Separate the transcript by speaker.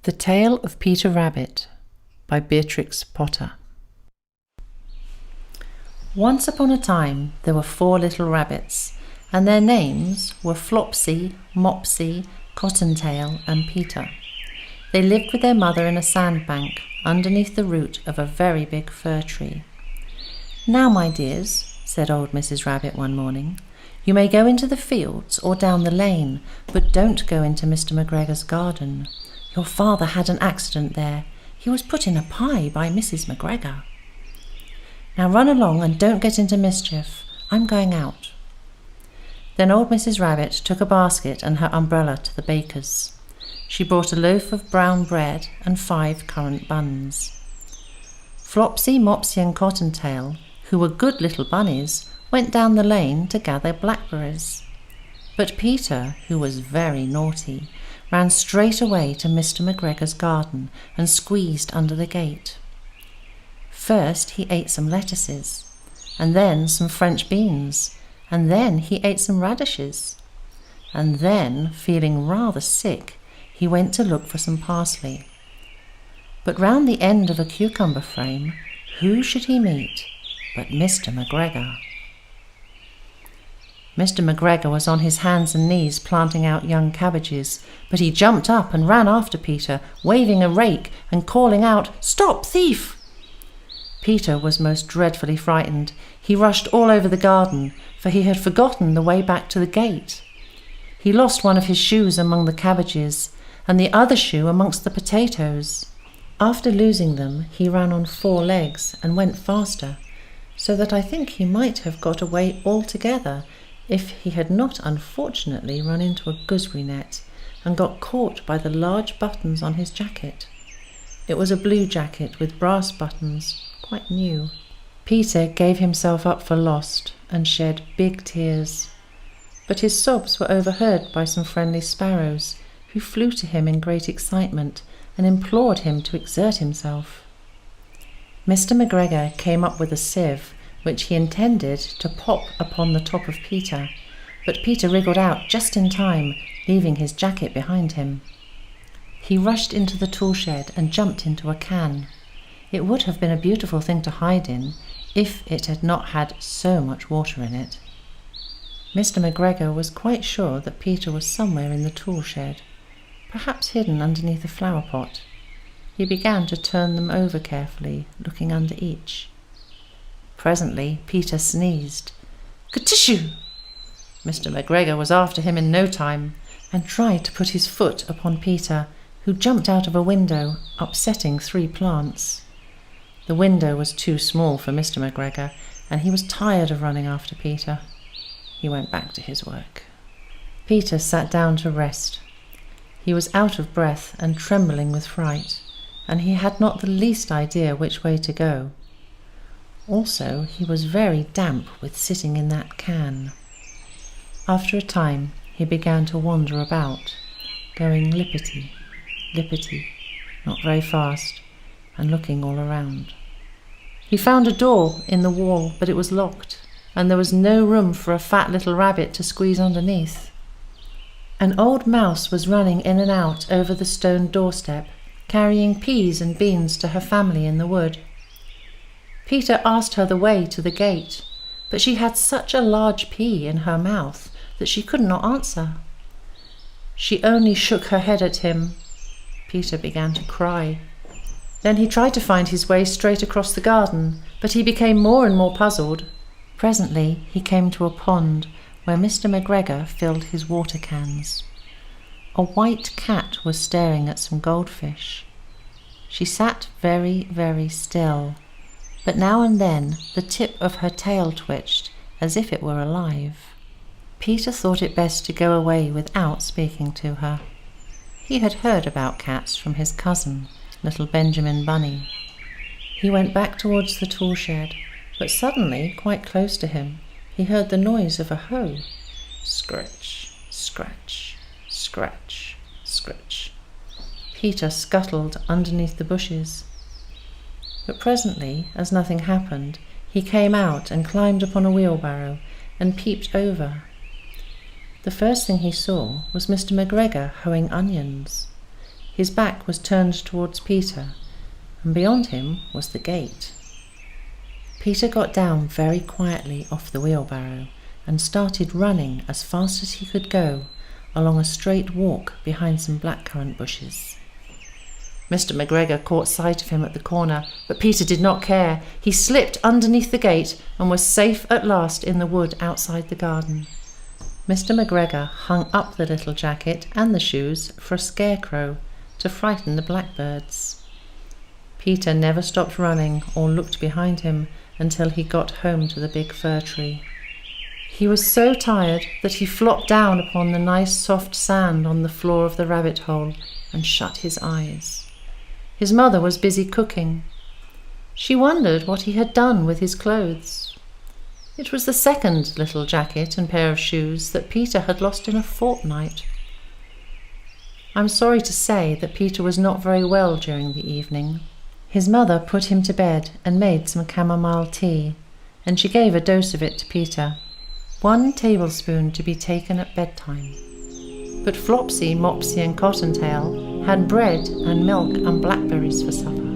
Speaker 1: The Tale of Peter Rabbit by Beatrix Potter. Once upon a time there were 4 little rabbits, and their names were Flopsy, Mopsy, Cottontail and Peter. They lived with their mother in a sandbank underneath the root of a very big fir tree. "Now, my dears," said old Mrs. Rabbit one morning, "you may go into the fields or down the lane, but don't go into Mr. McGregor's garden. Your father had an accident there. He was put in a pie by Mrs. McGregor. Now run along and don't get into mischief. I'm going out." Then old Mrs. Rabbit took a basket and her umbrella to the baker's. She brought a loaf of brown bread and 5 currant buns. Flopsy, Mopsy and Cottontail, who were good little bunnies, went down the lane to gather blackberries. But Peter, who was very naughty, ran straight away to Mr. McGregor's garden and squeezed under the gate. First he ate some lettuces, and then some French beans, and then he ate some radishes, and then, feeling rather sick, he went to look for some parsley. But round the end of a cucumber frame, who should he meet but Mr. McGregor? Mr. McGregor was on his hands and knees planting out young cabbages, but he jumped up and ran after Peter, waving a rake and calling out, "Stop, thief!" Peter was most dreadfully frightened. He rushed all over the garden, for he had forgotten the way back to the gate. He lost one of his shoes among the cabbages, and the other shoe amongst the potatoes. After losing them, he ran on 4 legs and went faster, so that I think he might have got away altogether if he had not unfortunately run into a gooseberry net and got caught by the large buttons on his jacket. It was a blue jacket with brass buttons, quite new. Peter gave himself up for lost and shed big tears, but his sobs were overheard by some friendly sparrows, who flew to him in great excitement and implored him to exert himself. Mr. McGregor came up with a sieve, which he intended to pop upon the top of Peter, but Peter wriggled out just in time, leaving his jacket behind him. He rushed into the tool shed and jumped into a can. It would have been a beautiful thing to hide in, if it had not had so much water in it. Mr. McGregor was quite sure that Peter was somewhere in the tool shed, perhaps hidden underneath a flower pot. He began to turn them over carefully, looking under each. Presently Peter sneezed. "Ka-tissue!" Mr. McGregor was after him in no time, and tried to put his foot upon Peter, who jumped out of a window, upsetting 3 plants. The window was too small for Mr. McGregor, and he was tired of running after Peter. He went back to his work. Peter sat down to rest. He was out of breath and trembling with fright, and he had not the least idea which way to go. Also, he was very damp with sitting in that can. After a time, he began to wander about, going lippity, lippity, not very fast, and looking all around. He found a door in the wall, but it was locked, and there was no room for a fat little rabbit to squeeze underneath. An old mouse was running in and out over the stone doorstep, carrying peas and beans to her family in the wood. Peter asked her the way to the gate, but she had such a large pea in her mouth that she could not answer. She only shook her head at him. Peter began to cry. Then he tried to find his way straight across the garden, but he became more and more puzzled. Presently he came to a pond where Mr. McGregor filled his water cans. A white cat was staring at some goldfish. She sat very, very still, but now and then the tip of her tail twitched as if it were alive. Peter thought it best to go away without speaking to her. He had heard about cats from his cousin, little Benjamin Bunny. He went back towards the tool shed, but suddenly, quite close to him, he heard the noise of a hoe. Scratch, scratch, scratch, scratch. Peter scuttled underneath the bushes. But presently, as nothing happened, he came out and climbed upon a wheelbarrow and peeped over. The first thing he saw was Mr. McGregor hoeing onions. His back was turned towards Peter, and beyond him was the gate. Peter got down very quietly off the wheelbarrow and started running as fast as he could go along a straight walk behind some blackcurrant bushes. Mr. McGregor caught sight of him at the corner, but Peter did not care. He slipped underneath the gate and was safe at last in the wood outside the garden. Mr. McGregor hung up the little jacket and the shoes for a scarecrow to frighten the blackbirds. Peter never stopped running or looked behind him until he got home to the big fir tree. He was so tired that he flopped down upon the nice soft sand on the floor of the rabbit hole and shut his eyes. His mother was busy cooking. She wondered what he had done with his clothes. It was the second little jacket and pair of shoes that Peter had lost in a fortnight. I'm sorry to say that Peter was not very well during the evening. His mother put him to bed and made some chamomile tea, and she gave a dose of it to Peter, 1 tablespoon to be taken at bedtime. But Flopsy, Mopsy and Cottontail had bread and milk and blackberries for supper.